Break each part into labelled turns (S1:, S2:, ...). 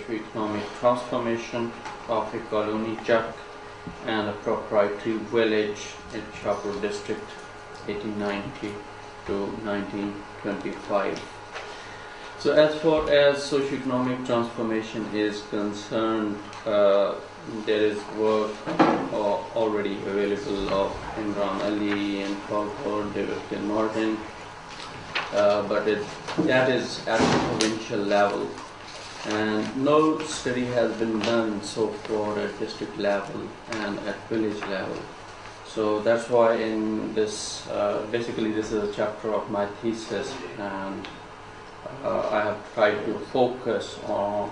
S1: economic transformation of a colony Chak and a proprietary village in Shahpur district 1890 to 1925. So as far as socio-economic transformation is concerned, there is work already available of Imran Ali and Crawford, David K. Martin, but that is at the provincial level, and no study has been done so far at district level and at village level. So that's why in this, basically this is a chapter of my thesis, and I have tried to focus on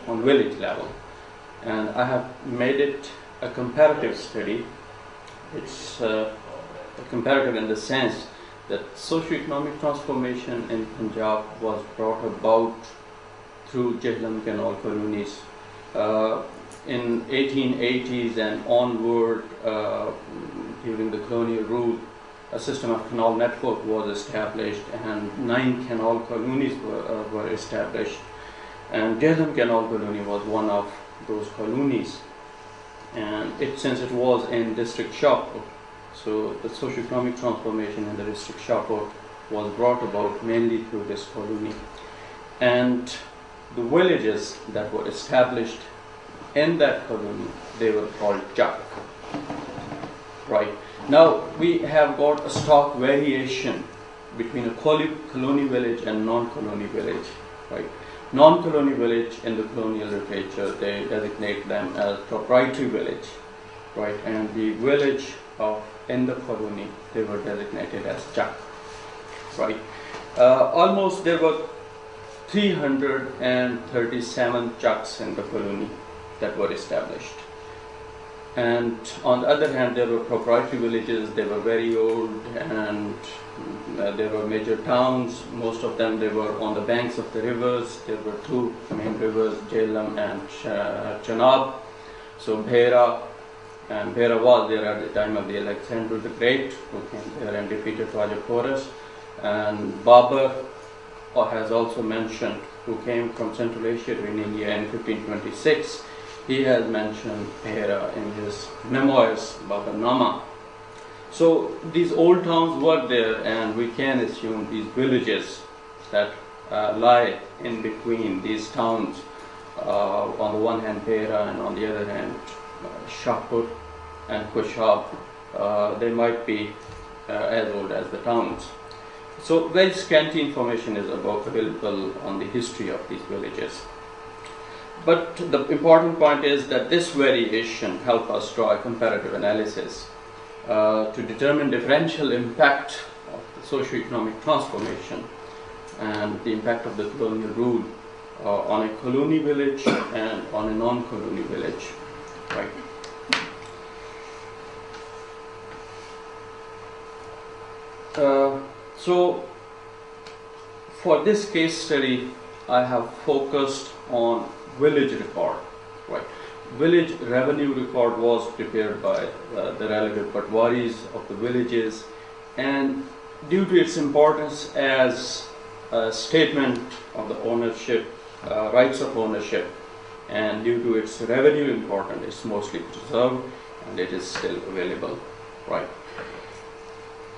S1: village level, and I have made it a comparative study. It's comparative in the sense that socio-economic transformation in Punjab was brought about through Jhelum Canal colonies. In 1880s and onward, during the colonial rule, a system of canal network was established, and 9 canal colonies were established, and Jhelum Canal colony was one of those colonies, and since it was in district Shahpur, so the socio-economic transformation in the district Shahpur was brought about mainly through this colony, and the villages that were established in that colony, they were called Chak. Right. Now we have got a stark variation between a colony village and non-colony village. Right. Non-colony village in the colonial literature, they designate them as proprietary village. Right. And the village in the colony, they were designated as Chak. Right. Almost there were 337 Chaks in the colony that were established. And on the other hand, there were proprietary villages. They were very old, and there were major towns. Most of them, they were on the banks of the rivers. There were 2 main rivers, Jhelum and Chenab. So Bhera was there at the time of the Alexander the Great, who came there and defeated Raja Porus. And Babur has also mentioned, who came from Central Asia to India in 1526. He has mentioned Bhera in his memoirs, Baburnama. So these old towns were there, and we can assume these villages that lie in between these towns, on the one hand Bhera and on the other hand Shahpur and Kushab, they might be as old as the towns. So very scanty information is available on the history of these villages. But the important point is that this variation helps us draw a comparative analysis to determine differential impact of the socio-economic transformation and the impact of the colonial rule on a colony village and on a non-colony village. Right. So for this case study, I have focused on village record. Right. Village revenue record was prepared by the relative patwaris of the villages, and due to its importance as a statement of the ownership, rights of ownership, and due to its revenue importance, it's mostly preserved and it is still available. Right.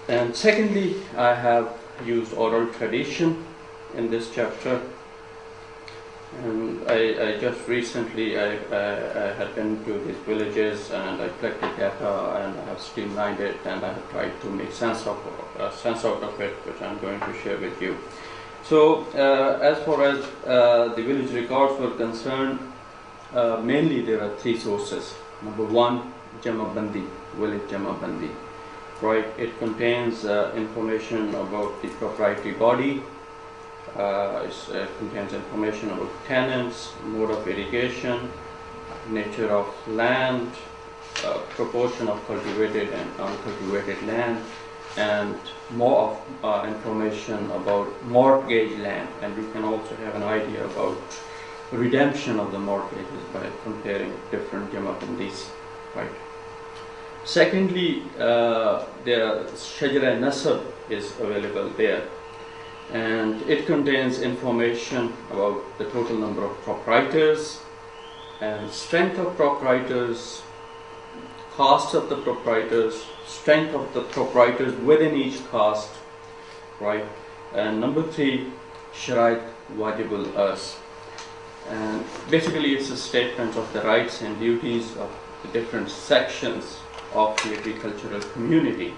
S1: And secondly, I have used oral tradition in this chapter. And I just recently I had been to these villages, and I collected data, and I have streamlined it, and I have tried to make sense out of it, which I'm going to share with you. So as far as the village records were concerned, mainly there are 3 sources. Number 1, Jamabandi, village Jamabandi. Right, it contains information about the proprietary body. It contains information about tenants, mode of irrigation, nature of land, proportion of cultivated and uncultivated land, and more of information about mortgage land. And we can also have an idea about redemption of the mortgages by comparing different Jamabandis. Right. Secondly, there Shajara Nasab is available there. and it contains information about the total number of proprietors and strength of proprietors, caste of the proprietors, strength of the proprietors within each caste, right? And number 3, Sharait Wajibul Ars. And basically it's a statement of the rights and duties of the different sections of the agricultural community.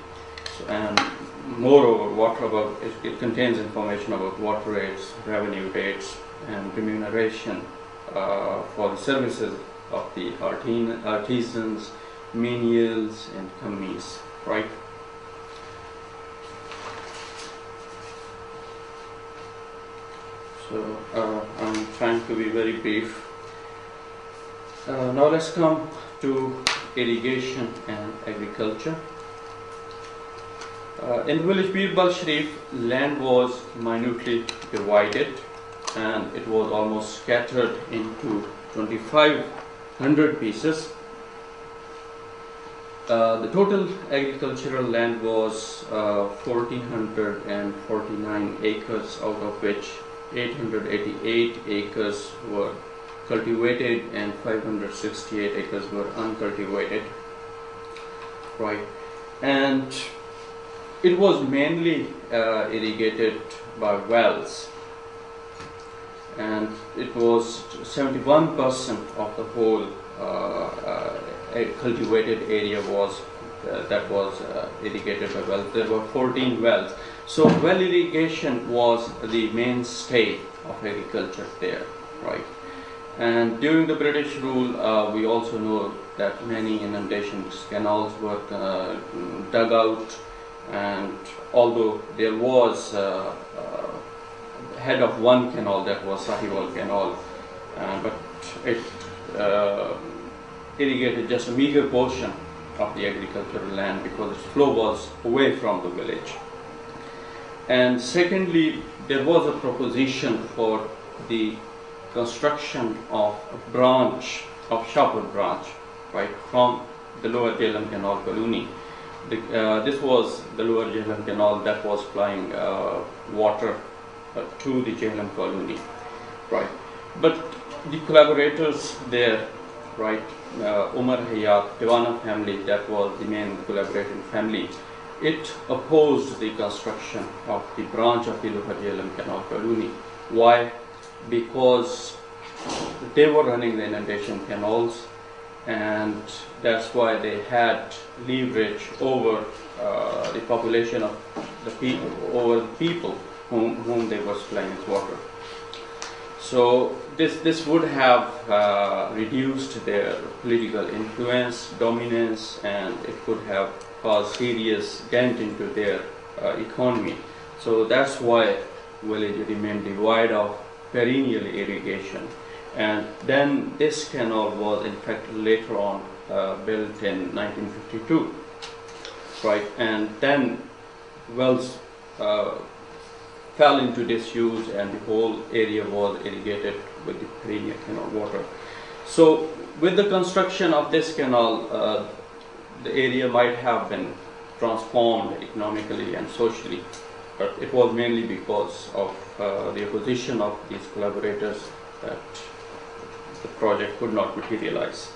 S1: So, and moreover, it contains information about water rates, revenue rates, and remuneration for the services of the artisans, menials, and companies, right? So I'm trying to be very brief. Now let's come to irrigation and agriculture. In the village Birbal Sharif, land was minutely divided and it was almost scattered into 2,500 pieces. The total agricultural land was 1,449 acres, out of which 888 acres were cultivated and 568 acres were uncultivated, right? And it was mainly irrigated by wells, and it was 71% of the whole cultivated area was irrigated by wells. There were 14 wells. So well irrigation was the mainstay of agriculture there, right? And during the British rule, we also know that many inundation canals were dug out, and although there was head of one canal, that was Sahiwal Canal, but it irrigated just a meager portion of the agricultural land because its flow was away from the village. And secondly, there was a proposition for the construction of a branch, of Shahpur branch, right, from the lower Jhelum Canal colony. This was the lower Jhelum Canal that was supplying water to the Jhelum colony, right. But the collaborators there, right, Umar Hayat, Dewana family, that was the main collaborating family, it opposed the construction of the branch of the lower Jhelum Canal colony. Why? Because they were running the inundation canals, and that's why they had leverage over the population of the people, over the people whom they were supplying with water. So this would have reduced their political influence, dominance, and it could have caused serious dent into their economy. So that's why village remained devoid of perennial irrigation. And then this canal was in fact later on built in 1952, right? And then wells fell into disuse, and the whole area was irrigated with the perennial canal water. So with the construction of this canal, the area might have been transformed economically and socially, but it was mainly because of the opposition of these collaborators that the project could not materialize.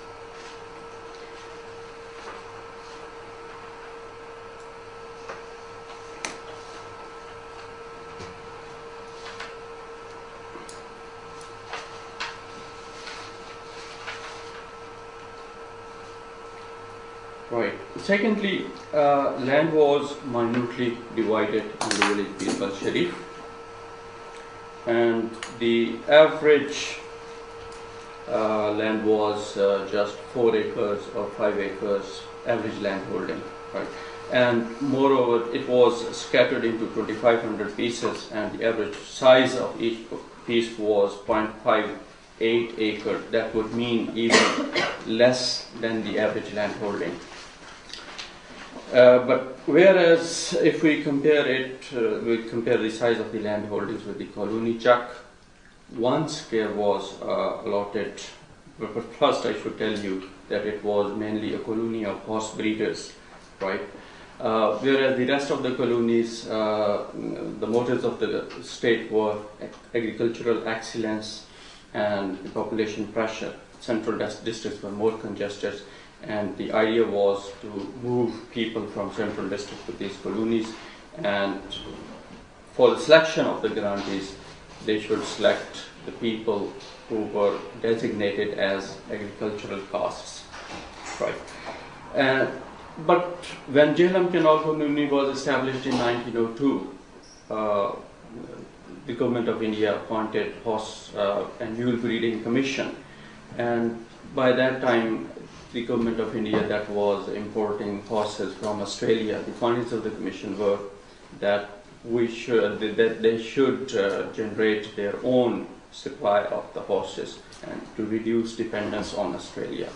S1: Right. Secondly, land was minutely divided in the village Birbal Sharif, and the average land was just 4 acres or 5 acres average land holding, right? And moreover, it was scattered into 2,500 pieces, and the average size of each piece was 0.58 acre. That would mean even less than the average land holding. But whereas if we compare the size of the land holdings with the colony Chak, 1 square was allotted. But first I should tell you that it was mainly a colony of horse breeders, right? Whereas the rest of the colonies, the motives of the state were agricultural excellence and population pressure. Central districts were more congested, and the idea was to move people from central district to these colonies, and for the selection of the grantees, they should select the people who were designated as agricultural castes, right? But when Jhelum Canal Colony was established in 1902, the government of India appointed horse and mule breeding commission, and by that time the government of India that was importing horses from Australia, the findings of the commission were that they should generate their own supply of the horses and to reduce dependence on Australia.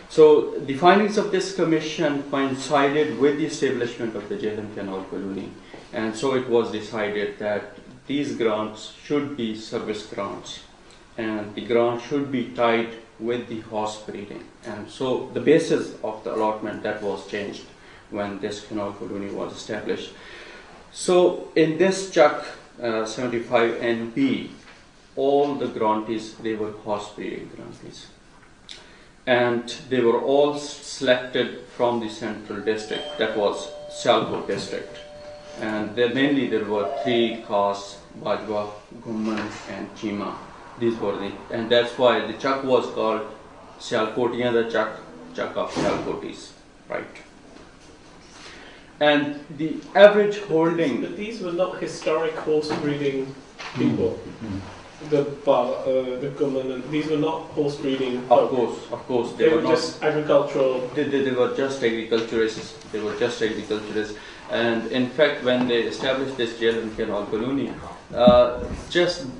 S1: So the findings of this commission coincided with the establishment of the Jhelum Canal Colony, and so it was decided that these grants should be service grants, and the grant should be tied with the horse breeding. And so the basis of the allotment that was changed when this canal colony was established. So in this Chuck 75 NB, all the grantees, they were horse breeding grantees, and they were all selected from the central district, that was Sialkot district. And mainly there were three castes: Bajwa, Gumman and Chima. These were and that's why the Chuck was called Sialkotian, the Chuck of Sialkotis, right? And the average holding.
S2: But these were not historic horse breeding people. The Gumman, and these were not horse breeding.
S1: Of course,
S2: they were just agricultural.
S1: They were just agriculturists. They were just agriculturists. And in fact, when they established this Jhelum Canal Colony,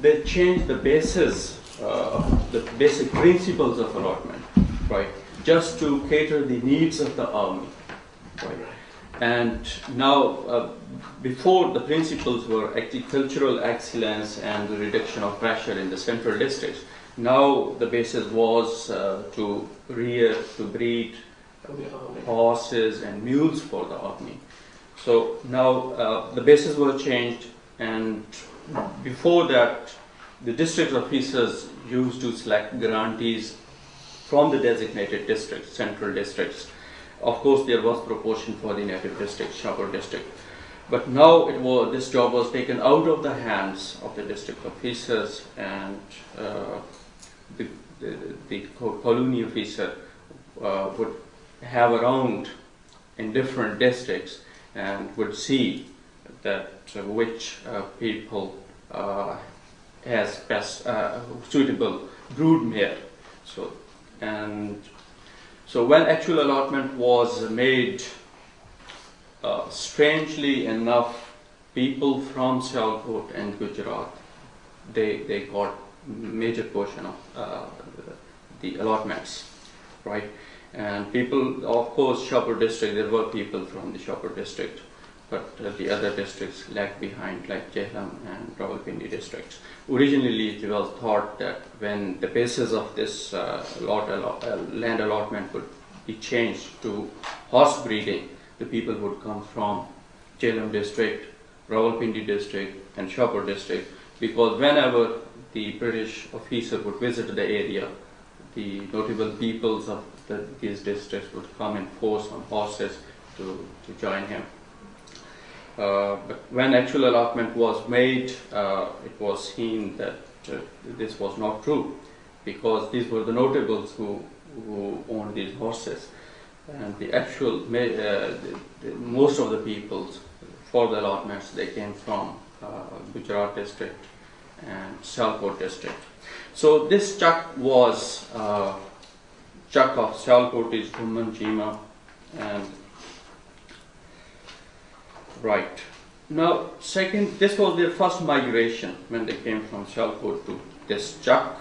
S1: they changed the basis, the basic principles of allotment, right? Just to cater the needs of the army, right? And now, before the principles were agricultural excellence and the reduction of pressure in the central districts. Now the basis was to breed horses and mules for the army. So now the bases were changed, and before that, the district officers used to select grantees from the designated districts, central districts. Of course, there was proportion for the native district, Shahpur district. But now this job was taken out of the hands of the district officers, and the colony officer would have a round in different districts and would see that which people has best suitable brood mare. So when actual allotment was made, strangely enough, people from Sialkot and Gujarat, they got major portion of the allotments, right? And people, of course, Shahpur district, there were people from the Shahpur district, but the other districts lagged behind, like Jhelum and Rawalpindi districts. Originally, it was thought that when the basis of this land allotment would be changed to horse breeding, the people would come from Jhelum district, Rawalpindi district and Shahpur district, because whenever the British officer would visit the area, the notable peoples of these districts would come in force on horses to join him. But when actual allotment was made, it was seen that this was not true, because these were the notables who owned these horses, and the actual most of the peoples for the allotments, they came from Gujarat district and Sialkot district. So this Chuck was Chuck of Sialkotis, Gumman, Chima, and right. Now, second, this was their first migration when they came from Sialkot to this Chuck,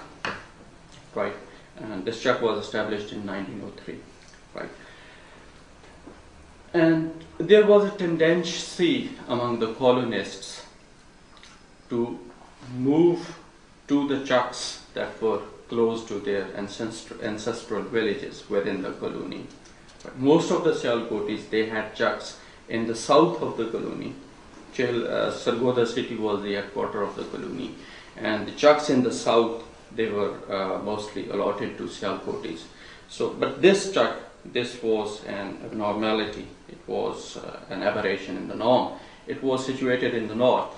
S1: right? And this Chuck was established in 1903, right? And there was a tendency among the colonists to move to the Chucks that were close to their ancestral villages within the colony. But most of the Sialkotis, they had Chucks in the south of the colony. Sargodha city was the headquarter of the colony, and the Chucks in the south, they were mostly allotted to Sialkotis. So, but this Chuck, this was an abnormality. It was an aberration in the norm. It was situated in the north,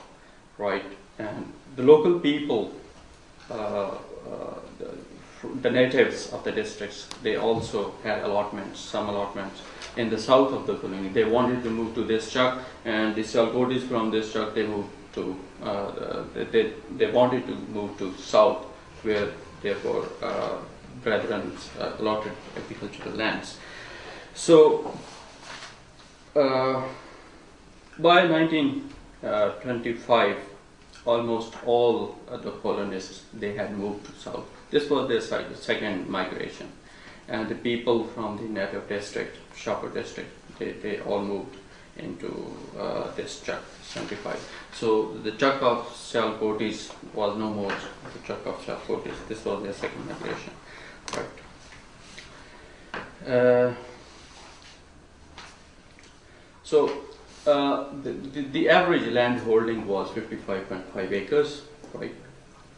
S1: right? And the local people, the natives of the districts, they also had allotments, some allotments in the south of the colony. They wanted to move to this Chuck, and the Sialkotis from this Chuck, they moved to, they wanted to move to south, where there were brethren allotted agricultural lands. So by 1925, almost all the colonists, they had moved to south. This was their second migration, and the people from the native district, Shapur district, they all moved into this Chuck 75. So the Chuck of Sialkotis was no more the Chuck of Sialkotis. This was their second migration, right? So the average land holding was 55.5 acres, right?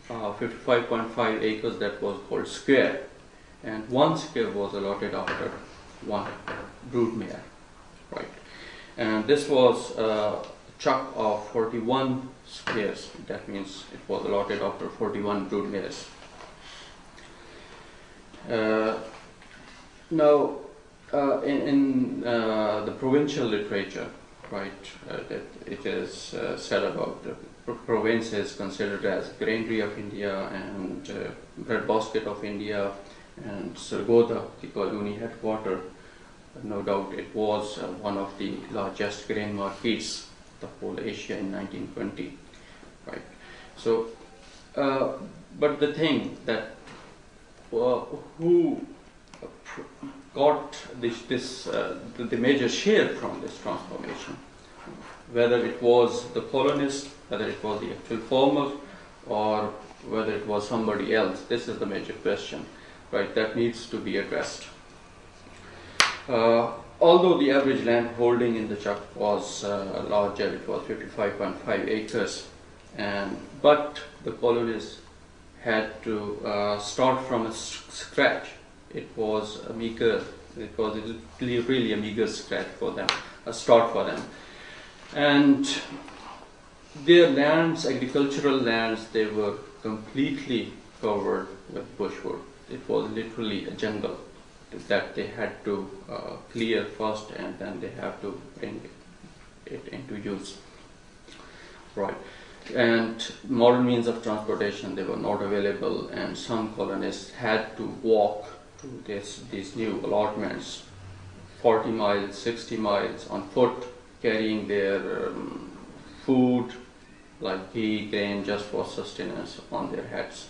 S1: 55.5 acres, that was called square, and 1 square was allotted after 1 broodmare, right? And this was a Chuck of 41 squares. That means it was allotted after 41 broodmares. Now, in the provincial literature, right, that it is said about the province is considered as granary of India and breadbasket of India, and Sargodha, the colony headquarter, no doubt it was one of the largest grain markets the whole Asia in 1920, right? So, but the thing that who got the major share from this transformation, whether it was the colonist, whether it was the actual farmer, or whether it was somebody else, this is the major question, right, that needs to be addressed. Although the average land holding in the Chuck was larger, it was 55.5 acres, but the colonists had to start from scratch. It was a meager, it was really a meager scratch for them, a start for them. And their lands, agricultural lands, they were completely covered with bushwood. It was literally a jungle that they had to clear first, and then they have to bring it into use, right? And modern means of transportation, they were not available, and some colonists had to walk to these new allotments, 40 miles, 60 miles on foot, carrying their food like ghee, grain, just for sustenance on their heads.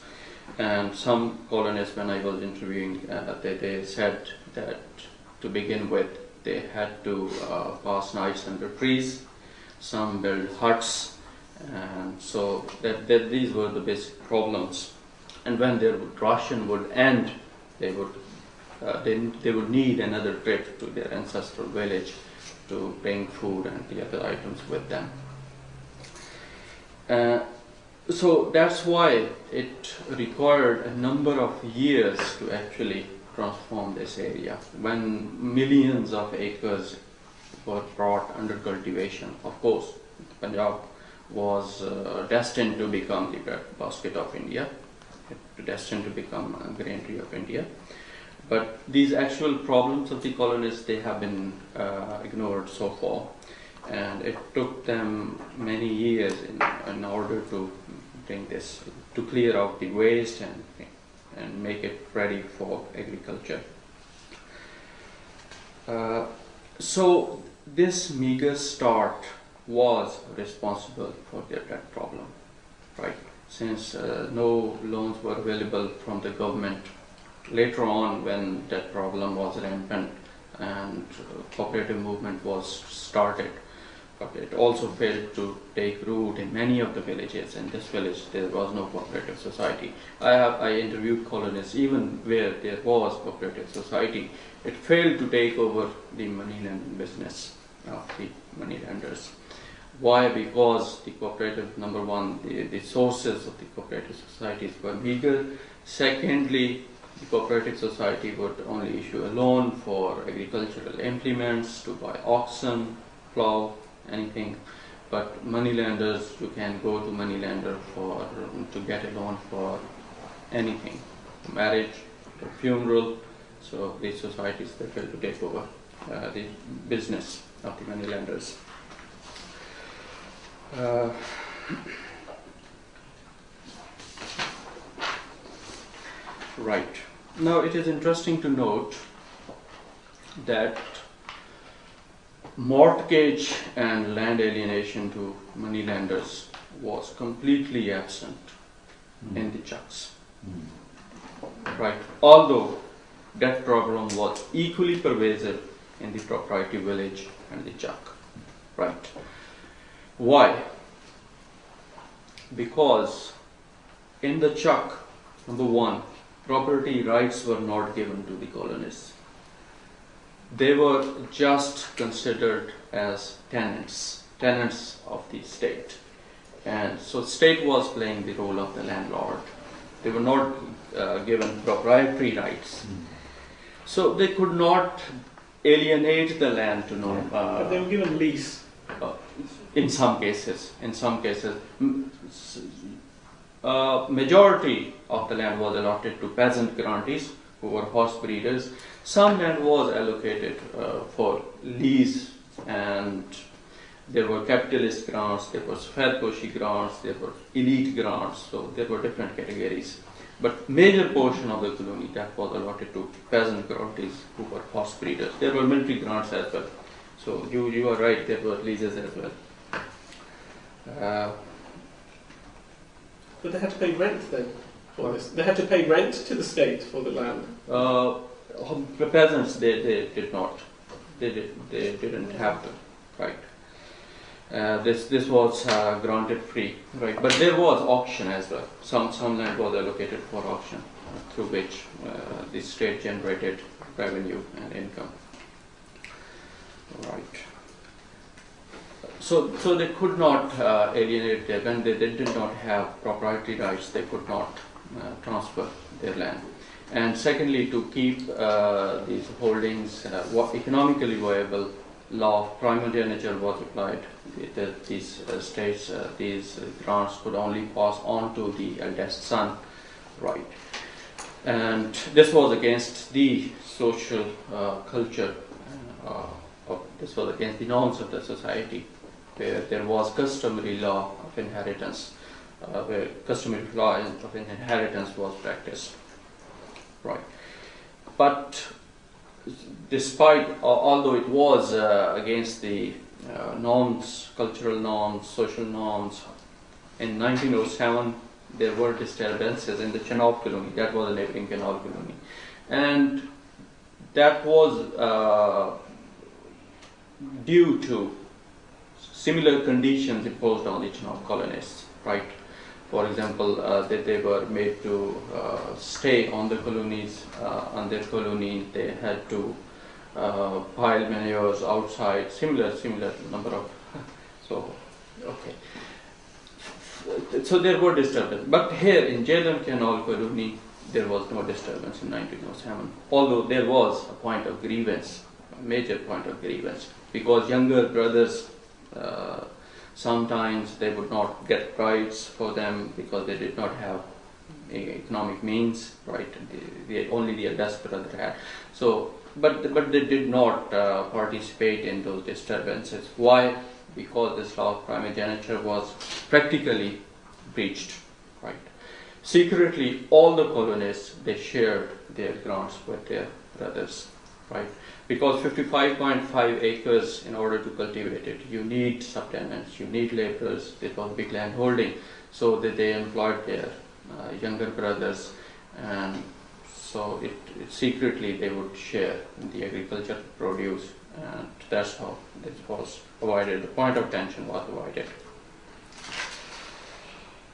S1: And some colonists, when I was interviewing, they said that to begin with, they had to pass nights under trees. Some built huts, and so that these were the basic problems. And when their ration would end, they would need another trip to their ancestral village to bring food and the other items with them. So that's why it required a number of years to actually transform this area. When millions of acres were brought under cultivation, of course, Punjab was destined to become the breadbasket of India, destined to become a granary of India. But these actual problems of the colonists, they have been ignored so far. And it took them many years in order to bring this, to clear out the waste and make it ready for agriculture. So this meager start was responsible for their debt problem, right? Since no loans were available from the government. Later on, when that problem was rampant and cooperative movement was started, but it also failed to take root in many of the villages. In this village, there was no cooperative society. I interviewed colonists, even where there was cooperative society, it failed to take over the money lending business. of the moneylenders. Why? Because the cooperative, number one, the sources of the cooperative societies were meager. Secondly, the cooperative society would only issue a loan for agricultural implements, to buy oxen, plow, anything. But moneylenders, you can go to moneylender to get a loan for anything, marriage, funeral. So these societies prefer to take over the business of the moneylenders. Right. Now it is interesting to note that mortgage and land alienation to moneylenders was completely absent in the Chucks. Right. Although that problem was equally pervasive in the proprietary village and the Chuck. Right. Why? Because in the Chuck, number one, property rights were not given to the colonists. They were just considered as tenants of the state. And so state was playing the role of the landlord. They were not given proprietary rights. So they could not alienate the land to no.
S2: But they were given lease.
S1: In some cases, majority of the land was allotted to peasant grantees who were horse breeders. Some land was allocated for lease, and there were capitalist grants, there was Fairkoshi grants, there were elite grants, so there were different categories. But major portion of the colony that was allotted to peasant grantees who were horse breeders. There were military grants as well. So you are right, there were leases as well.
S2: But they had to pay rent then for this. They had to pay rent to the state for the land.
S1: The peasants, they did not. They didn't have to, right? This was granted free, right? But there was auction as well. Some land was allocated for auction, through which the state generated revenue and income. Right. So they could not alienate their land. They did not have proprietary rights. They could not transfer their land. And secondly, to keep these holdings economically viable, law of primogeniture was applied. These states, these grants could only pass on to the eldest son, right? And this was against the social culture. This was against the norms of the society, where there was customary law of inheritance, where customary law of inheritance was practiced, right? But despite, although it was against the norms, cultural norms, social norms, in 1907 there were disturbances in the Chenab colony. That was a neighboring canal colony, and that was due to similar conditions imposed on the Chenab colonists, right? For example, that they were made to stay on the colonies, on their colony. They had to pile manures outside. Similar number of. So, okay. So there were disturbances. But here in Jhelum Canal colony, there was no disturbance in 1907. Although there was a point of grievance, a major point of grievance, because younger brothers. Sometimes they would not get rights for them because they did not have economic means, right? Only the eldest brother had. So, but they did not participate in those disturbances. Why? Because this law of primogeniture was practically breached, right? Secretly, all the colonists, they shared their grants with their brothers, right? Because 55.5 acres, in order to cultivate it, you need subtenants, you need laborers. It was big land holding, so that they employed their younger brothers, and so secretly they would share the agricultural produce, and that's how this was avoided. The point of tension was avoided.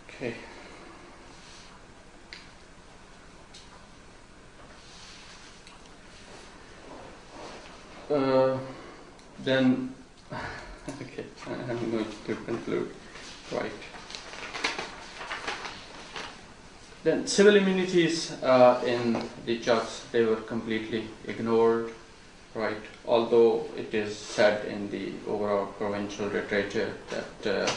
S1: Okay. Then Okay, I'm going to conclude. Right. Then civil immunities in the Chucks, they were completely ignored. Right. Although it is said in the overall provincial literature that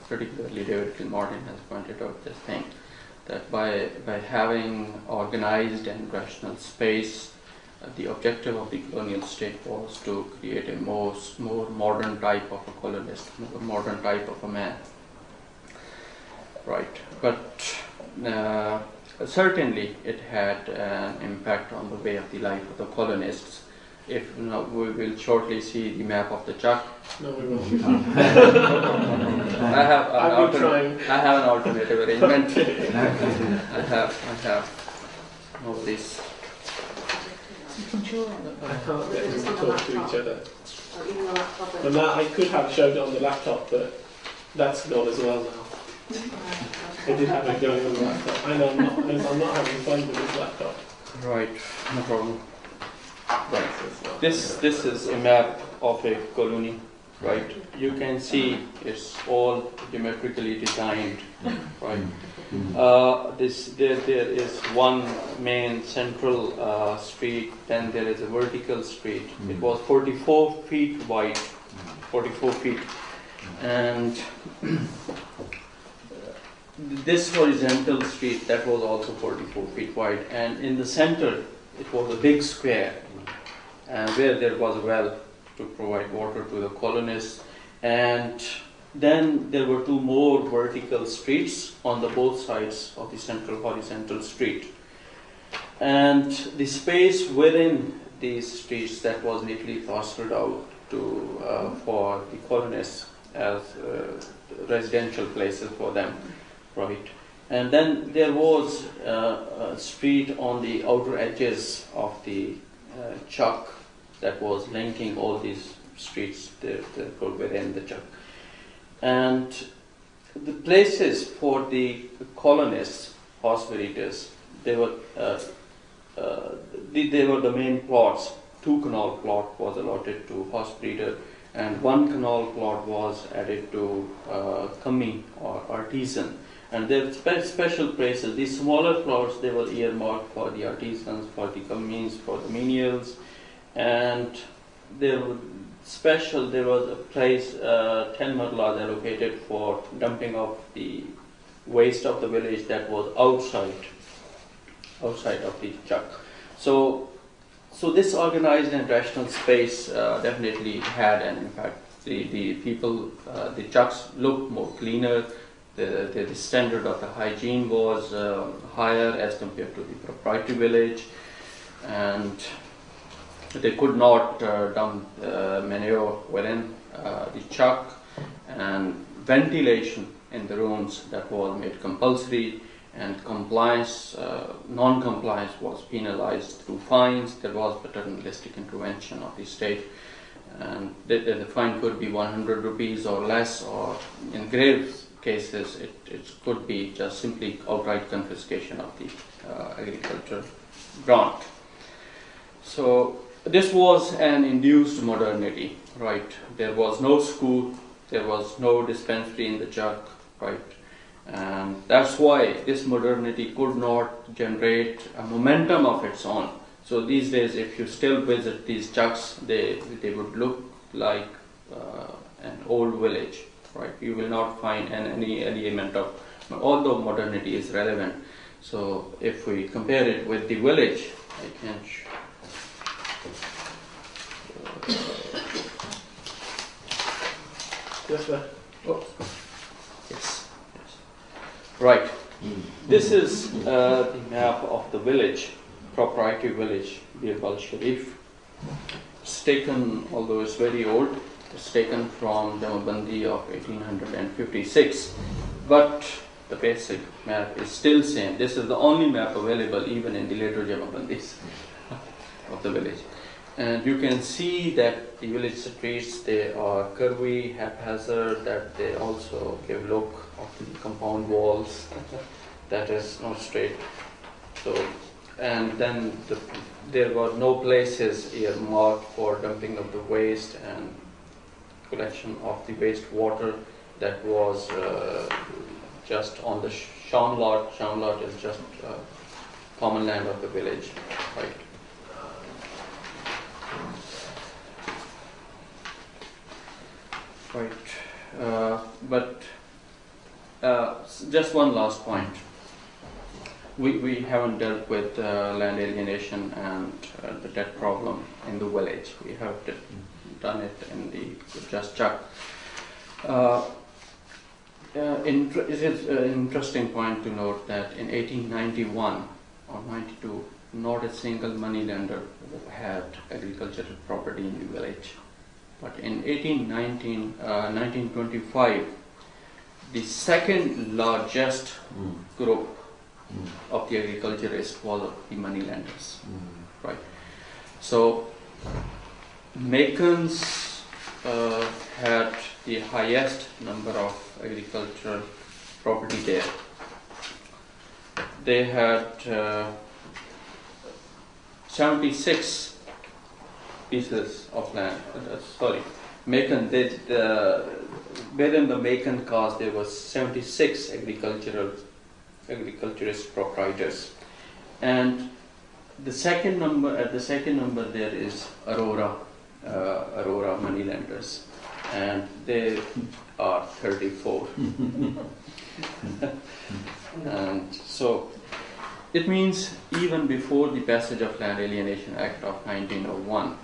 S1: particularly David Kilmartin has pointed out this thing, that by having organized and rational space, the objective of the colonial state was to create a more modern type of a colonist, more modern type of a man. Right. But certainly it had an impact on the way of the life of the colonists. If we will shortly see the map of the Chuck.
S2: No, we won't.
S1: I have an alternative arrangement.
S2: Okay.
S1: I have all these.
S2: I can't get them to talk to each other. And that I could have showed it on the laptop, but that's gone as well now. I did have it going on the laptop. I know I'm not having fun with this laptop.
S1: Right, no problem. Right. This is a map of a colony. Right. You can see it's all geometrically designed. Right. There is one main central street. Then there is a vertical street. It was 44 feet wide. 44 feet, and this horizontal street that was also 44 feet wide. And in the center, it was a big square, where there was a well to provide water to the colonists. And then there were two more vertical streets on the both sides of the central horizontal street. And the space within these streets that was neatly parceled out for the colonists as residential places for them, right? And then there was a street on the outer edges of the Chuck that was linking all these streets that were within the Chuck. And the places for the colonists, hospitators, they were the main plots. 2 canal plot was allotted to hospitator, and 1 canal plot was added to kami or artisan. And there were special places. These smaller plots, they were earmarked for the artisans, for the communes, for the menials. And there was a place, 10 marlas allocated for dumping of the waste of the village that was outside of the Chuck. So this organized and rational space definitely had an impact. The people, the Chucks looked more cleaner. The standard of the hygiene was higher as compared to the proprietary village, and they could not dump manure within the Chuck, and ventilation in the rooms that was made compulsory, and non-compliance was penalized through fines. There was paternalistic intervention of the state, and the fine could be 100 rupees or less, or in grave cases it could be just simply outright confiscation of the agricultural grant. So this was an induced modernity, right? There was no school, there was no dispensary in the Chuck, right? And that's why this modernity could not generate a momentum of its own. So these days, if you still visit these Chucks, they would look like an old village, right? You will not find any element of, although modernity is relevant. So if we compare it with the village, I can
S2: Yes, sir.
S1: oh. Yes. Right. This is the map of the village, proprietary village, Birbal Sharif. It's taken, although it's very old, it's taken from Jamabandi of 1856. But the basic map is still same. This is the only map available even in the later Jamabandis of the village. And you can see that the village streets, they are curvy, haphazard, that they also give look of the compound walls that is not straight. So, and then there were no places earmarked for dumping of the waste, and collection of the wastewater that was just on the Sham lot. Sham lot is just common land of the village, right? Right. But just one last point. We haven't dealt with land alienation and the debt problem in the village. We have done it in the Just Chuck. It is an interesting point to note that in 1891 or 92, not a single moneylender had agricultural property in the village. But in 1925, the second largest group of the agriculturists was the moneylenders, right? So Macons had the highest number of agricultural property there. They had 76 pieces of land. Macon did within the Macon caste there was 76 agriculturist proprietors, and the second number there is Aurora moneylenders, and they are 34. And so it means even before the passage of Land Alienation Act of 1901,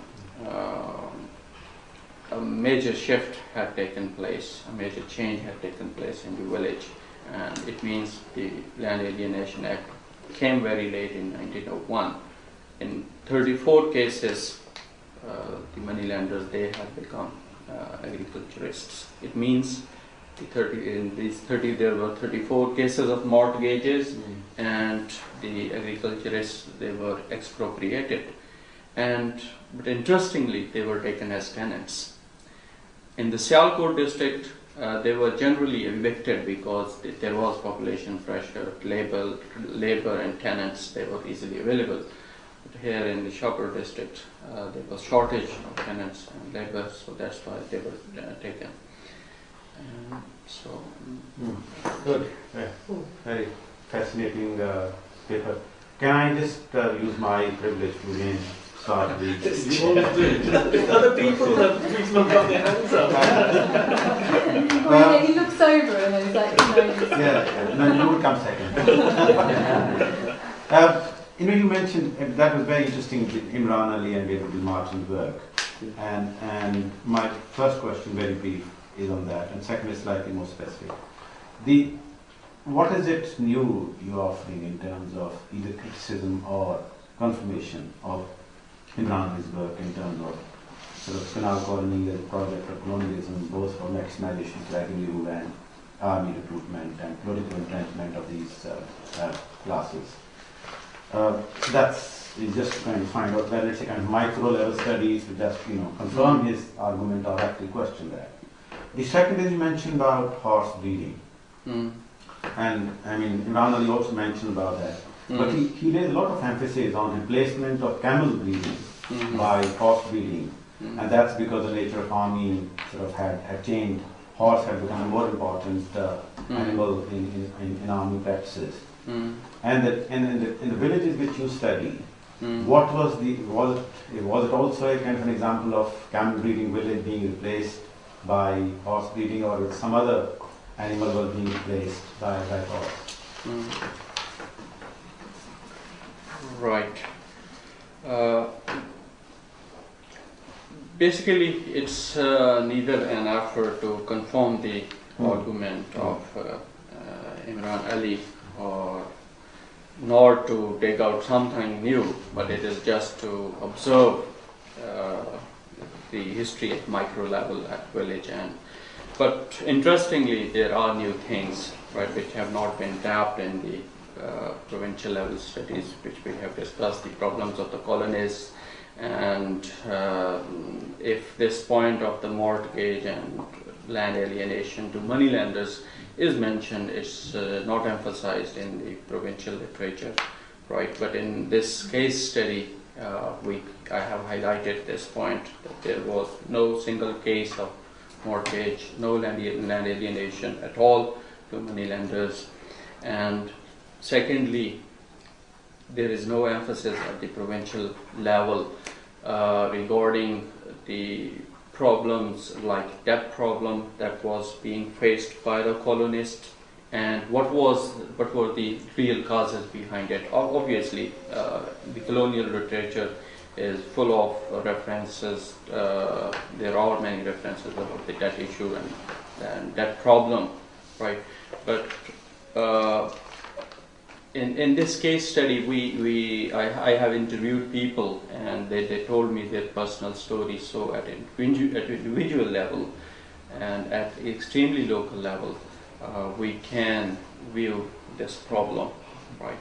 S1: a major shift had taken place, a major change had taken place in the village, and it means the Land Alienation Act came very late in 1901. In 34 cases, the moneylenders, they have become agriculturists. It means in these 30 there were 34 cases of mortgages, and the agriculturists, they were expropriated, but interestingly they were taken as tenants. In the Sialkot district, they were generally evicted because there was population pressure, labor and tenants, they were easily available. But here in the Shopper district, there was shortage of tenants and labor, so that's why they were taken.
S3: Good. Yeah. Very fascinating paper. Can I just use my privilege to again start the...
S2: Other people have got their hands up.
S4: He looks over and he's like,
S3: no, you would come second. You mentioned, that was very interesting, Imran Ali and David Martin's work. And my first question, very brief, is on that, and second is slightly more specific. What is it new you're offering in terms of either criticism or confirmation of Imran Ali's work in terms of sort of penal colony as a project of colonialism, both for maximization revenue and army recruitment and political entrenchment of these classes? That's just trying to find out whether it's a kind of micro level studies to just confirm his argument or actually question that. The second is you mentioned about horse breeding, and I mean Imran Ali also mentioned about that, but he lays a lot of emphasis on replacement of camel breeding by horse breeding, and that's because the nature of farming sort of had changed. Horse had become a more important animal in army practices. And in the villages which you study, what was it also a kind of an example of camel breeding village being replaced by horse breeding, or some other animal was being replaced by horse?
S1: Right. Basically, it's neither an effort to confirm the argument of Imran Ali nor to take out something new, but it is just to observe the history at micro level at village. But interestingly, there are new things, right, which have not been tapped in the provincial level studies, which we have discussed, the problems of the colonies, and if this point of the mortgage and land alienation to moneylenders is mentioned, it's not emphasized in the provincial literature, right? But in this case study, I have highlighted this point, that there was no single case of mortgage, no land alienation at all to money lenders. And secondly, there is no emphasis at the provincial level regarding the problems like debt problem that was being faced by the colonists, and what were the real causes behind it. Obviously, the colonial literature is full of references. There are many references about the debt issue and debt problem, right? But in this case study, I have interviewed people, and they told me their personal stories. So at individual level and at extremely local level, we can view this problem, right?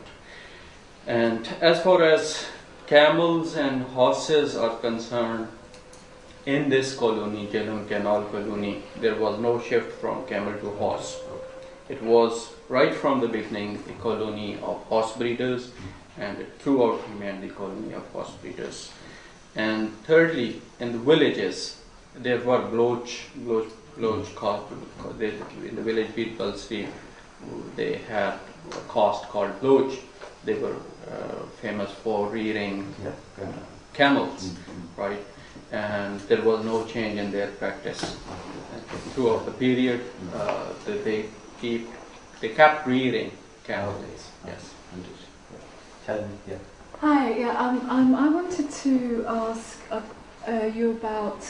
S1: And as far as camels and horses are concerned, in this colony, Jhelum Canal colony, there was no shift from camel to horse. It was right from the beginning a colony of horse breeders, and it throughout remained the colony of horse breeders. And thirdly, in the villages, there were bloch called, in the village people see they had a caste called bloch. They were famous for rearing camels, right? And there was no change in their practice. Throughout the period, they kept rearing camels. Yes.
S4: Hi, I wanted to ask you about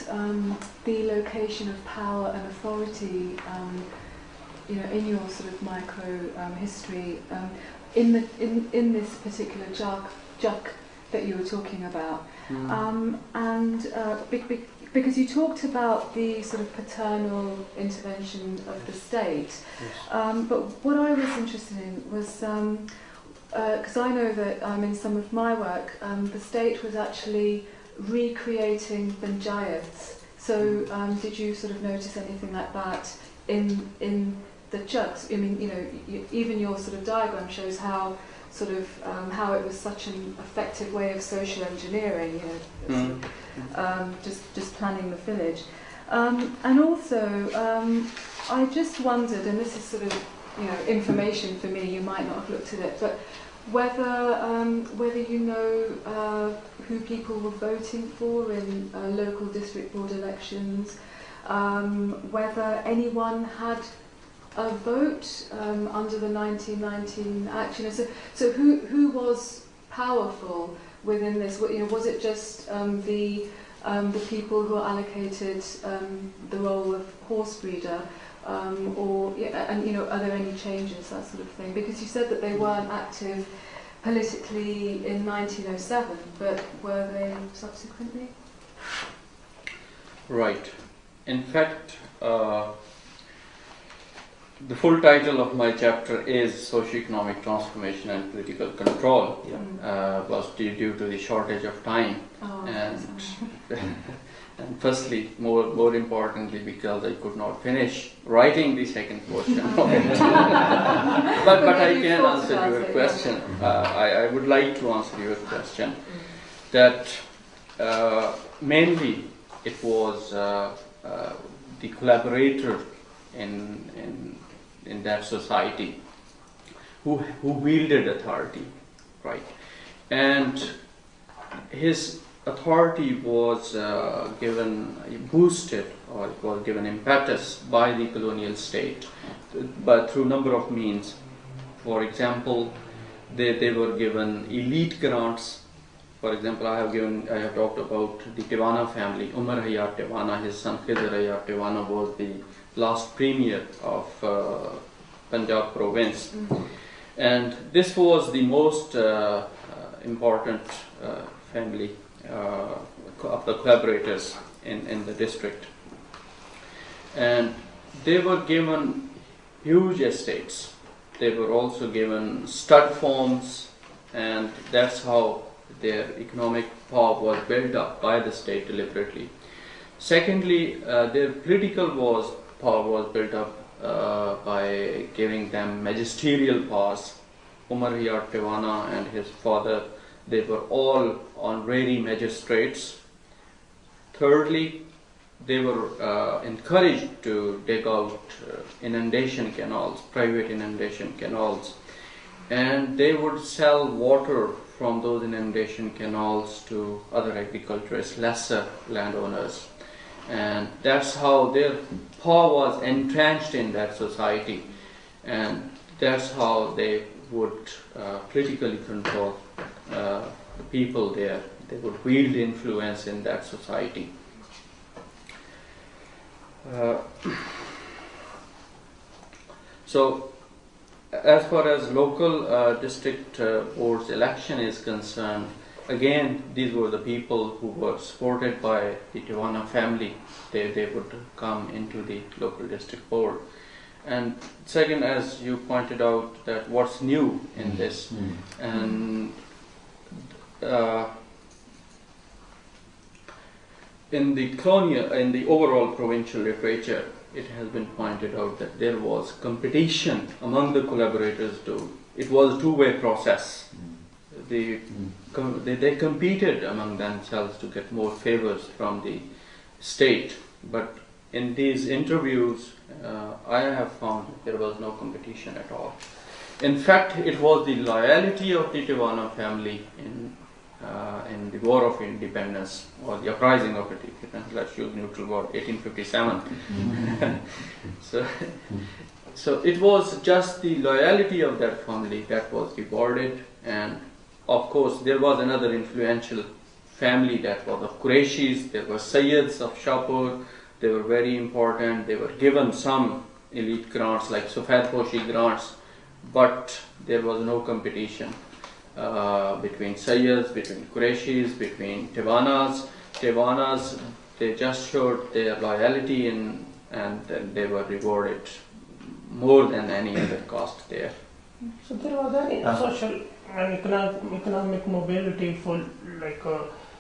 S4: the location of power and authority, in your sort of micro history, in this particular juk that you were talking about, because you talked about the sort of paternal intervention of the state, but what I was interested in was, because I know that in some of my work, the state was actually recreating panchayats. So did you sort of notice anything like that in the jugs? I mean, even your sort of diagram shows how sort of how it was such an effective way of social engineering, just planning the village. And also, I just wondered, and this is sort of information for me, you might not have looked at it, but whether you know who people were voting for in local district board elections, whether anyone had a vote under the 1919 Act. So who was powerful within this? Was it just the people who were allocated the role of horse breeder? Are there any changes, that sort of thing? Because you said that they weren't active politically in 1907, but were they subsequently?
S1: Right. In fact, the full title of my chapter is Socioeconomic Transformation and Political Control, was due to the shortage of time. And firstly, more importantly, because I could not finish writing the second portion of it. but I can answer your question. I would like to answer your question. That mainly it was the collaborator in that society who wielded authority, right? And his authority was boosted, or it was given impetus by the colonial state, but through number of means. For example, they were given elite grants. For example, I have talked about the Tiwana family. Umar Hayat Tiwana, his son Khidr Hayat Tiwana was the last premier of Punjab province, and this was the most important family of the collaborators in the district, and they were given huge estates. They were also given stud farms, and that's how their economic power was built up by the state deliberately. Secondly, their political power was built up by giving them magisterial powers. Umar Hayat Tiwana and his father, they were all honorary magistrates. Thirdly, they were encouraged to dig out inundation canals, private inundation canals, and they would sell water from those inundation canals to other agriculturists, lesser landowners. And that's how their power was entrenched in that society, and that's how they would politically control the people there. They would wield influence in that society. So, as far as local district boards election is concerned, again, these were the people who were supported by the Tiwana family. They would come into the local district board. And second, as you pointed out, that what's new in this, and in the overall provincial literature, it has been pointed out that there was competition among the collaborators. It was a two-way process. They competed among themselves to get more favors from the state. But in these interviews, I have found there was no competition at all. In fact, it was the loyalty of the Tiwana family in the War of Independence, or the uprising of independence, let's use neutral war, 1857. So it was just the loyalty of that family that was rewarded, and of course there was another influential family that was of Qurayshis. There were Sayyids of Shahpur. They were very important. They were given some elite grants like Sufad Poshi grants, but there was no competition between Sayyids, between Qurayshis, between Tiwanas. Tiwanas, they just showed their loyalty and they were rewarded more than any other caste there.
S5: So there was any social and economic mobility for like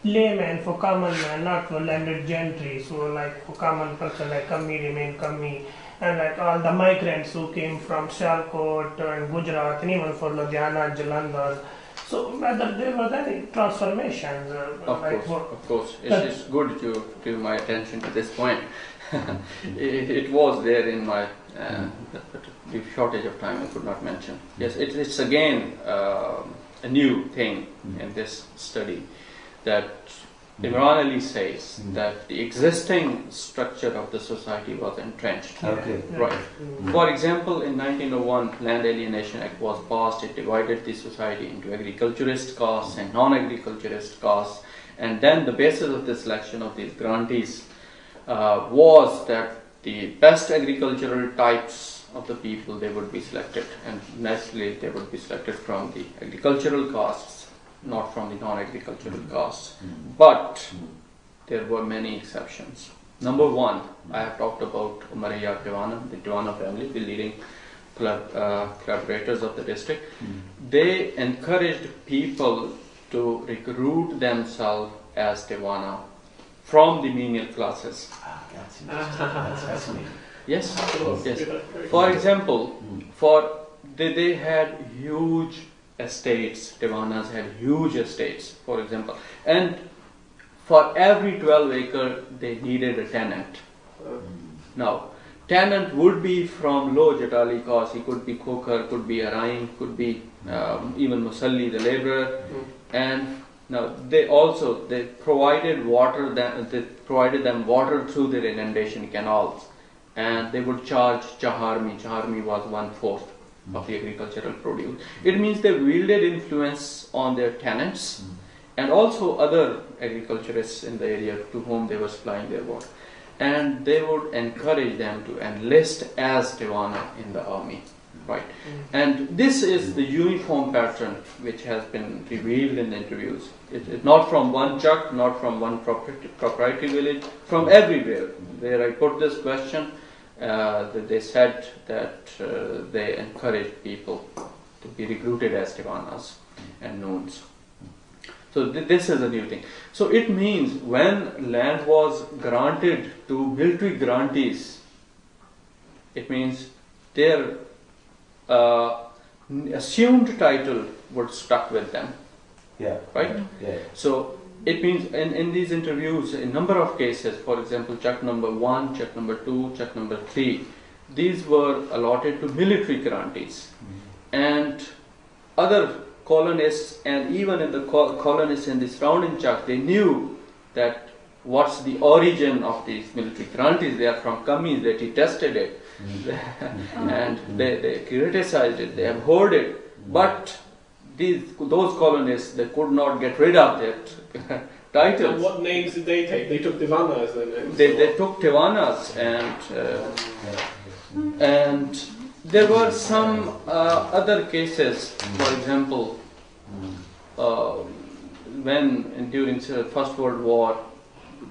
S5: laymen, for common man, not for landed gentry. So like for common person like Kammi remain Kammi, and like all the migrants who came from Sialkot and Gujarat, and even for Ludhiana, Jalandhar. So whether there was any transformations?
S1: Of course. It's good to give my attention to this point. it was there in my the shortage of time I could not mention. Yes, it's again a new thing in this study that Imran Ali says that the existing structure of the society was entrenched.
S3: Okay.
S1: Right. For example, in 1901, Land Alienation Act was passed. It divided the society into agriculturist castes and non-agriculturist castes. And then the basis of the selection of these grantees was that the best agricultural types of the people, they would be selected. And naturally, they would be selected from the agricultural castes, not from the non-agricultural castes. But there were many exceptions. Number one, I have talked about Umariya Tiwana, the Tiwana family, the leading collaborators of the district. They encouraged people to recruit themselves as Tiwana from the menial classes.
S3: That's interesting. That's fascinating.
S1: Yes, yes. For example, they had huge estates. Tiwanas had huge estates, for example, and for every 12 acre they needed a tenant. Now, tenant would be from low Jatali caste. He could be Khokar, could be Arain, could be even Musalli, the laborer, and now they provided water. They provided them water through their inundation canals, and they would charge chaharmi. Chaharmi was 1/4 of the agricultural produce. It means they wielded influence on their tenants and also other agriculturists in the area to whom they were supplying their water. And they would encourage them to enlist as Tiwana in the army. Right. And this is the uniform pattern which has been revealed in the interviews. It's not from one chak, not from one proprietary village, from everywhere. Where I put this question, they said that they encouraged people to be recruited as Tiwanas and Noons. So this is a new thing. So it means when land was granted to military grantees, it means their assumed title would stuck with them.
S3: Yeah.
S1: Right?
S3: Yeah.
S1: So It means in these interviews, in number of cases, for example, check number 1, check number 2, check number 3, these were allotted to military grantees. And other colonists, and even in the colonists in the surrounding Chak, they knew that what's the origin of these military grantees. They are from Kamis, they detested it. And they criticized it, they abhorred it. But those colonists, they could not get rid of that titles.
S2: And what names did they take? They took Divana as their names?
S1: They took Tivanas, and there were some other cases. For example, when during the First World War,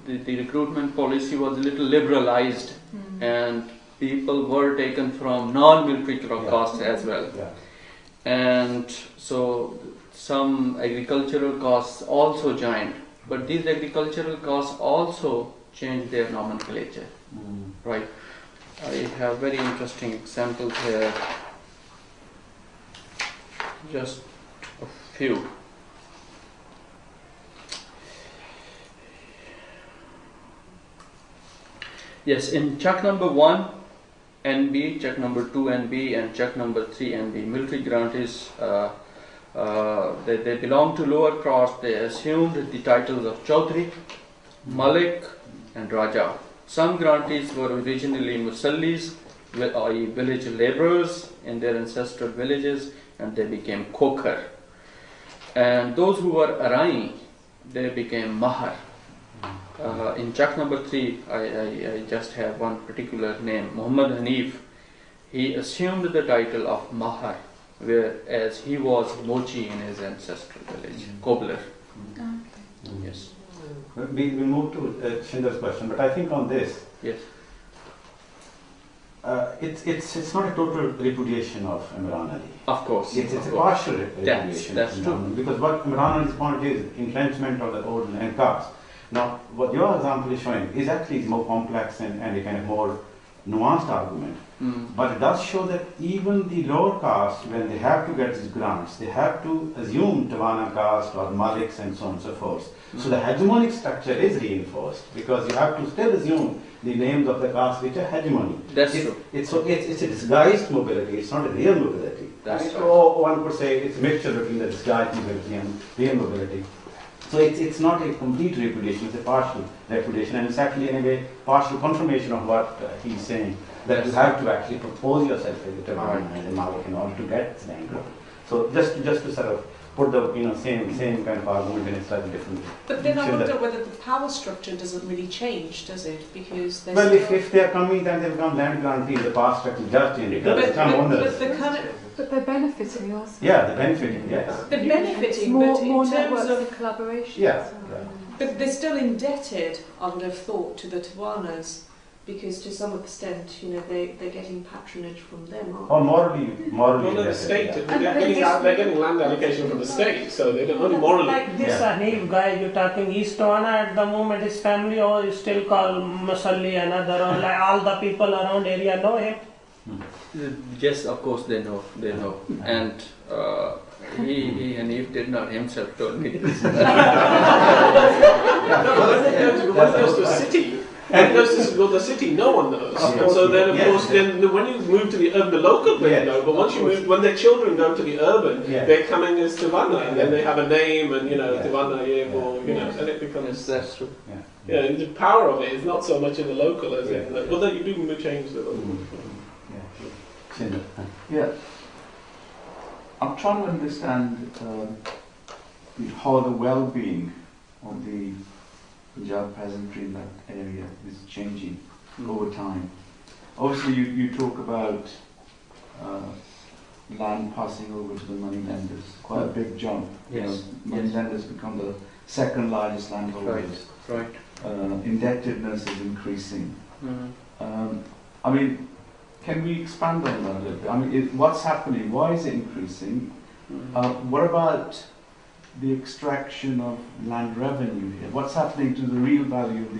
S1: the recruitment policy was a little liberalized, and people were taken from non-military castes as well. And so some agricultural castes also joined, but these agricultural castes also changed their nomenclature. Right? I have very interesting examples here. Just a few. Yes, in check number 1, NB, check number 2, NB, and check number 3, NB, military grantees, they belong to lower caste. They assumed the titles of Chaudhry, Malik, and Raja. Some grantees were originally Musallis, i.e. village laborers in their ancestral villages, and they became Khokar. And those who were Arai, they became Mahar. In check number 3, I just have one particular name, Muhammad Hanif. He assumed the title of Mahar, whereas he was Mochi in his ancestral village, Kobler. Yes.
S3: We move to Shindar's question, but I think on this,
S1: yes,
S3: it's not a total repudiation of Imran Ali.
S1: Of course.
S3: It's a partial repudiation.
S1: That's true.
S3: Because what Imran Ali's point is, entrenchment of the old land caste. Now, what your example is showing is actually more complex and a kind of more nuanced argument. But it does show that even the lower caste, when they have to get these grants, they have to assume Tawana caste or Maliks and so on and so forth. So the hegemonic structure is reinforced because you have to still assume the names of the caste which are hegemony.
S1: That's true.
S3: It's a disguised mobility, it's not a real mobility.
S1: That's
S3: right.
S1: right.
S3: So one could say it's a mixture between the disguised mobility and real mobility. So it's not a complete repudiation, it's a partial repudiation, and it's actually in a way partial confirmation of what he's saying, that you have to actually propose yourself as a Tawana and a Malik in order to get this rank. So just to sort of put the same kind of argument in a slightly different way.
S6: But then I wonder whether the power structure doesn't really change, does it? Because
S3: well, if they are coming, then they become land grantees, the power structure does change. It does become owners.
S4: But they're benefiting also.
S3: Yeah, they're benefiting, yes.
S6: They're benefiting,
S4: more,
S6: but
S4: more
S6: in terms
S4: networks
S6: of
S4: collaboration.
S3: Yeah.
S6: But they're still indebted, I would have thought, to the Tawanas, because to some extent, they're getting patronage from them, aren't they?
S3: Or morally.
S2: Well, the state, they're getting land allocation from the state, so they don't only morally.
S5: Like this Hanif guy you're talking, he's Tawana at the moment, his family, or is still called Masalli, another, or like all the people around area know him?
S1: Yes, of course they know, and he did not himself told me this.
S2: When it goes to a city, when it goes to go to the city, no one knows. And so then, of course, then when you move to the urban, the local they know. But once you move, when their children go to the urban, they're coming as Tivana, and then they have a name, and Tivana, and it becomes.
S1: That's true.
S2: Yeah, and the power of it is not so much in the local as in. Well, you do change the local.
S7: Yeah, I'm trying to understand how the well-being of the Punjab peasantry in that area is changing over time. Obviously, you talk about land passing over to the money lenders, quite a big jump.
S1: Yes.
S7: Money lenders become the second largest landholders.
S1: Right.
S7: Indebtedness is increasing. I mean, can we expand on that a little bit? I mean, what's happening? Why is it increasing? What about the extraction of land revenue here? What's happening to the real value of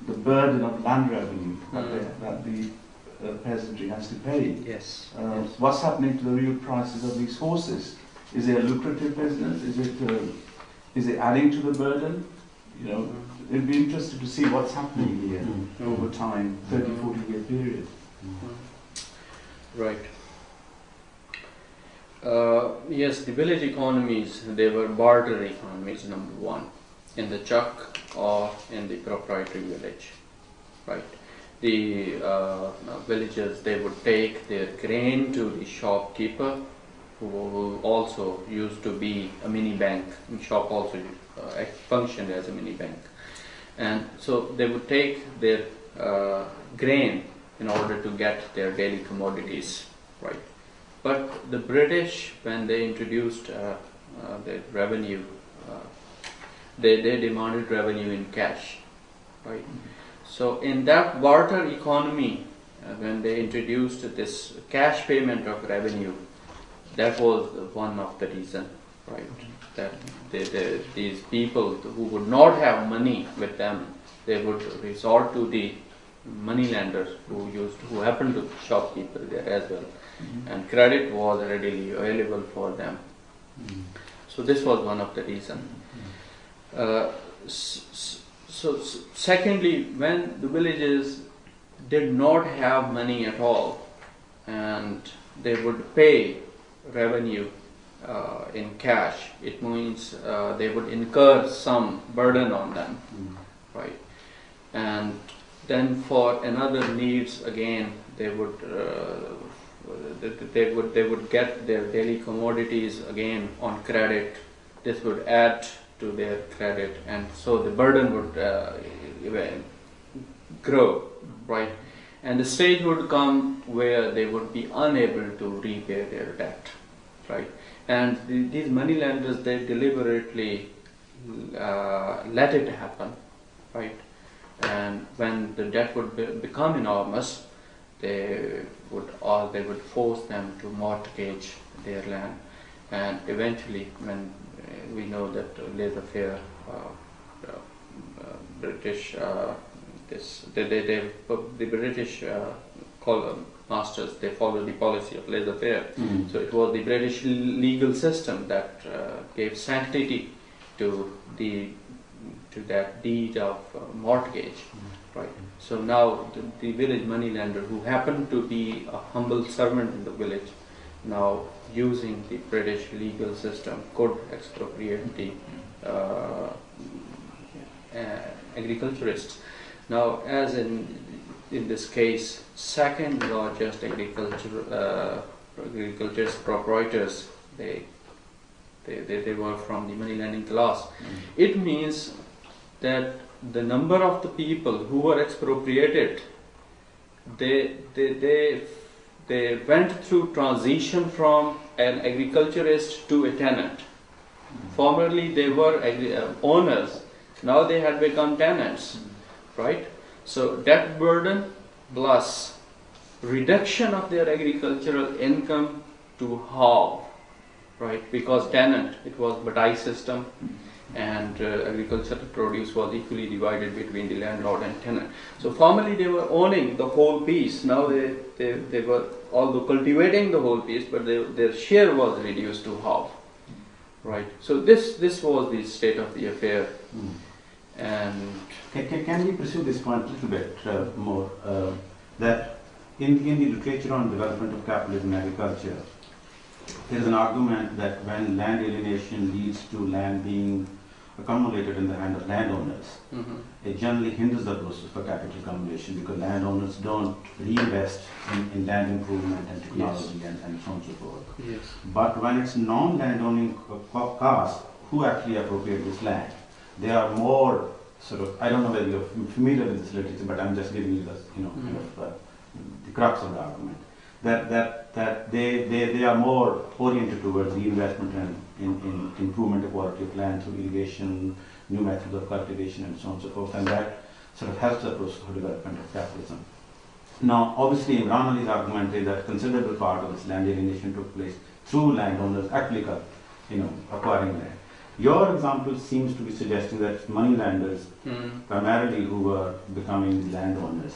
S7: the burden of land revenue that the peasantry has to pay?
S1: Yes.
S7: What's happening to the real prices of these horses? Is it a lucrative business? Is it adding to the burden? You know, it'd be interesting to see what's happening here over time, 30, 40 year period.
S1: Right. Yes, the village economies, they were barter economies, number one, in the chuck or in the proprietary village, right? The villagers, they would take their grain to the shopkeeper, who also used to be a mini bank. The shop also functioned as a mini bank. And so they would take their grain in order to get their daily commodities, right? But the British, when they introduced the revenue, they demanded revenue in cash, right? So in that barter economy, when they introduced this cash payment of revenue, that was one of the reasons, right? That these people who would not have money with them, they would resort to the moneylenders who happened to be shopkeeper there as well, and credit was readily available for them. So this was one of the reasons. So secondly, when the villages did not have money at all, and they would pay revenue in cash, it means they would incur some burden on them, right? And then for another needs, again, they would get their daily commodities again on credit. This would add to their credit, and so the burden would grow, right? And the stage would come where they would be unable to repay their debt, right? And these moneylenders, they deliberately let it happen, right? And when the debt would become enormous, they would force them to mortgage their land, and eventually, when we know that laissez-faire British, the British masters, they followed the policy of laissez-faire. So it was the British legal system that gave sanctity to that deed of mortgage, right? So now the village moneylender, who happened to be a humble servant in the village, now using the British legal system, could expropriate the agriculturists. Now, as in this case, second largest agriculturist proprietors, they were from the money lending class. It means that the number of the people who were expropriated, they went through transition from an agriculturist to a tenant. Formerly they were owners, now they had become tenants, right? So debt burden plus reduction of their agricultural income to halve, right? Because tenant, it was Badai system, and agricultural produce was equally divided between the landlord and tenant. So formerly they were owning the whole piece. Now they were, although cultivating the whole piece, but their share was reduced to half, right? So this was the state of the affair. And
S3: can we pursue this point a little bit more? That in the literature on development of capitalism in agriculture, there is an argument that when land alienation leads to land being accumulated in the hand of landowners, it generally hinders the process for capital accumulation, because landowners don't reinvest in land improvement and technology, and so on and so forth.
S1: yes.
S3: But when it's non-landowning caste who actually appropriate this land, they are more sort of, I don't know whether you're familiar with this literature, but I'm just giving you the, kind of the crux of the argument. That they are more oriented towards reinvestment and in improvement of quality of land through irrigation, new methods of cultivation, and so on and so forth, and that sort of helps the process of development of capitalism. Now, obviously, Imran Ali's argument is that considerable part of this land alienation took place through landowners actually, acquiring land. Your example seems to be suggesting that moneylenders, primarily who were becoming landowners,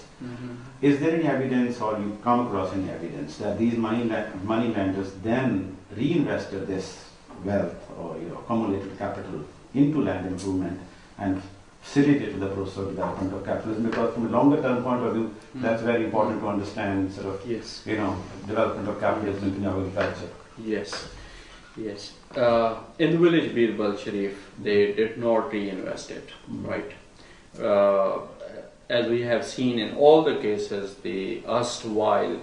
S3: is there any evidence, or you come across any evidence, that these moneylenders then reinvested this wealth or accumulated capital into land improvement, and facilitate the process of development of capitalism, because from a longer term point of view, that's very important to understand sort of,
S1: Yes.
S3: Development of capitalism in Punjabi culture.
S1: Yes. Yes. In the village Birbal Sharif, they did not reinvest it, right? As we have seen in all the cases, the erstwhile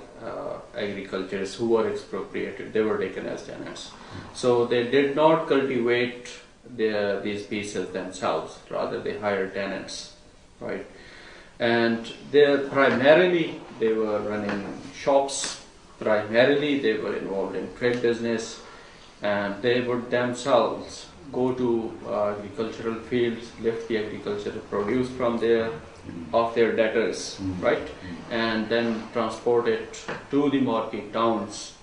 S1: agriculturists who were expropriated, they were taken as tenants. So they did not cultivate these pieces themselves, rather they hired tenants, right? And primarily they were running shops, primarily they were involved in trade business, and they would themselves go to agricultural fields, lift the agricultural produce from there, of their debtors, right? And then transport it to the market towns.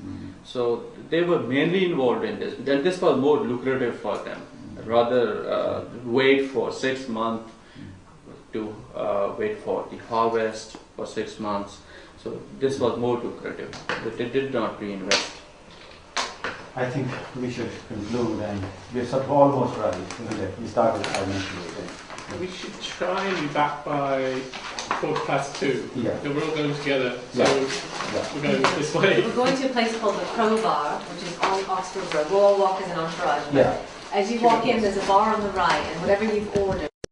S1: So they were mainly involved in this. Then this was more lucrative for them. Rather wait for 6 months to wait for the harvest for 6 months. So this was more lucrative, but they did not reinvest.
S3: I think we should conclude, and we're sort of almost right, isn't it? We started 5 minutes late.
S2: We should try and be back by 2:15.
S3: Yeah.
S2: And we're all going together, so
S3: Yeah.
S2: we're going this way.
S8: We're going to a place called the Crowbar, which is on Oxford Road. We'll all walk as an entourage.
S3: Yeah.
S8: As you walk in, there's a bar on the right, and whatever you've ordered